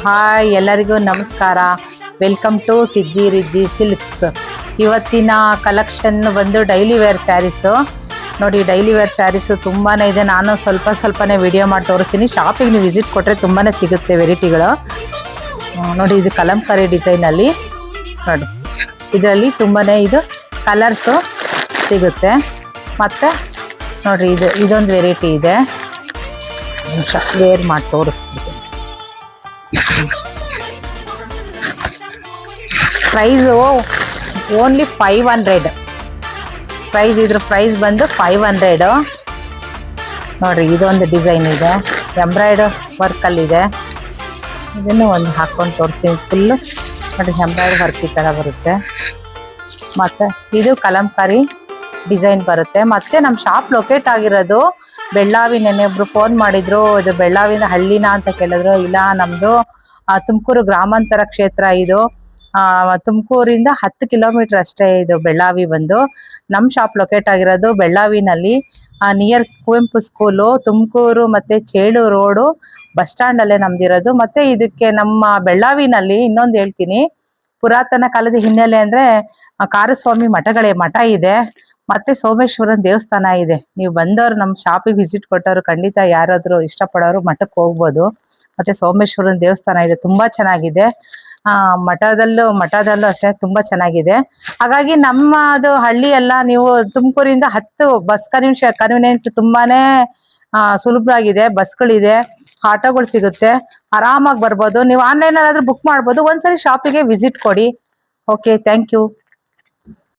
Hi, ಎಲ್ಲರಿಗೂ ನಮಸ್ಕಾರ. Welcome to Siddhi Riddhi silks. ಇವತ್ತಿನ ಕಲೆಕ್ಷನ್ ಬಂದು ಡೈಲಿ ವೇರ್ ಸ್ಯಾರೀಸು. ನೋಡಿ, ಡೈಲಿ ವೇರ್ ಸ್ಯಾರೀಸು ತುಂಬಾ ಇದೆ. ನಾನು ಸ್ವಲ್ಪನೇ ವಿಡಿಯೋ ಮಾಡಿ ತೋರಿಸ್ತೀನಿ. ಶಾಪಿಗೆ ನೀವು ವಿಸಿಟ್ ಕೊಟ್ಟರೆ ತುಂಬಾ ಸಿಗುತ್ತೆ ವೆರೈಟಿಗಳು. ನೋಡಿ, ಇದು ಕಲಂಕಾರಿ ಡಿಸೈನಲ್ಲಿ ನೋಡಿ, ಇದರಲ್ಲಿ ತುಂಬಾ ಇದು ಕಲರ್ಸು ಸಿಗುತ್ತೆ. ಮತ್ತು ನೋಡಿರಿ, ಇದೊಂದು ವೆರೈಟಿ ಇದೆ. ವೇರ್ ಮಾಡಿ ತೋರಿಸ್ಬಿಡ್ತೀನಿ. Price only 500. ಇದ್ರ ಪ್ರೈಸ್ ಬಂದು 500. ನೋಡಿರಿ, ಇದೊಂದು ಡಿಸೈನ್ ಇದೆ, ಎಂಬ್ರಾಯ್ಡ್ ವರ್ಕಲ್ಲಿದೆ. ಇದನ್ನು ಒಂದು ಹಾಕ್ಕೊಂಡು ತೋರಿಸ್ತೀನಿ. ಫುಲ್ಲು ನೋಡಿ, ಎಂಬ್ರಾಯ್ಡ್ ವರ್ಕ್ ಈ ಥರ ಬರುತ್ತೆ. ಮತ್ತು ಇದು ಕಲಂಕಾರಿ ಡಿಸೈನ್ ಬರುತ್ತೆ. ಮತ್ತು ನಮ್ಮ ಶಾಪ್ ಲೊಕೇಟ್ ಆಗಿರೋದು ಬೆಳ್ಳಾವಿ. ನೆನ್ನೆ ಒಬ್ರು ಫೋನ್ ಮಾಡಿದ್ರು, ಇದು ಬೆಳ್ಳಾವಿನ ಹಳ್ಳಿನ ಅಂತ ಕೇಳಿದ್ರು. ಇಲ್ಲ, ನಮ್ಮದು ತುಮಕೂರು ಗ್ರಾಮಾಂತರ ಕ್ಷೇತ್ರ. ಇದು ತುಮಕೂರಿಂದ 10 ಕಿಲೋಮೀಟ್ರ್ ಅಷ್ಟೇ ಇದು ಬೆಳ್ಳಾವಿ ಬಂದು. ನಮ್ಮ ಶಾಪ್ ಲೊಕೇಟ್ ಆಗಿರೋದು ಬೆಳ್ಳಾವಿನಲ್ಲಿ, ನಿಯರ್ ಕುವೆಂಪು ಸ್ಕೂಲು, ತುಮಕೂರು ಮತ್ತು ಚೇಳು ರೋಡು ಬಸ್ ಸ್ಟ್ಯಾಂಡಲ್ಲೇ ನಮ್ದಿರೋದು. ಮತ್ತು ಇದಕ್ಕೆ ನಮ್ಮ ಬೆಳ್ಳಾವಿನಲ್ಲಿ ಇನ್ನೊಂದು ಹೇಳ್ತೀನಿ, ಪುರಾತನ ಕಾಲದ ಹಿನ್ನೆಲೆ ಅಂದರೆ ಕಾರಸ್ವಾಮಿ ಮಠ ಇದೆ, ಮತ್ತು ಸೋಮೇಶ್ವರನ ದೇವಸ್ಥಾನ ಇದೆ. ನೀವು ಬಂದವರು ನಮ್ಮ ಶಾಪಿಗೆ ವಿಸಿಟ್ ಕೊಟ್ಟವರು ಖಂಡಿತ ಯಾರಾದರೂ ಇಷ್ಟಪಡೋರು ಮಠಕ್ಕೆ ಹೋಗ್ಬೋದು. ಮತ್ತು ಸೋಮೇಶ್ವರನ ದೇವಸ್ಥಾನ ಇದೆ, ತುಂಬ ಚೆನ್ನಾಗಿದೆ. ಮಠದಲ್ಲೂ ಅಷ್ಟೇ ತುಂಬ ಚೆನ್ನಾಗಿದೆ. ಹಾಗಾಗಿ ನಮ್ಮದು ಹಳ್ಳಿ ಎಲ್ಲ ನೀವು ತುಮಕೂರಿಂದ 10 ಬಸ್ ಕನ್ವಿನಿಯೆಂಟ್ ತುಂಬಾ ಸುಲಭವಾಗಿದೆ. ಬಸ್ಗಳಿದೆ, ಆಟೋಗಳು ಸಿಗುತ್ತೆ, ಆರಾಮಾಗಿ ಬರ್ಬೋದು. ನೀವು ಆನ್ಲೈನಲ್ಲಾದರೂ ಬುಕ್ ಮಾಡ್ಬೋದು. ಒಂದ್ಸರಿ ಶಾಪಿಗೆ ವಿಸಿಟ್ ಕೊಡಿ. Okay, thank you.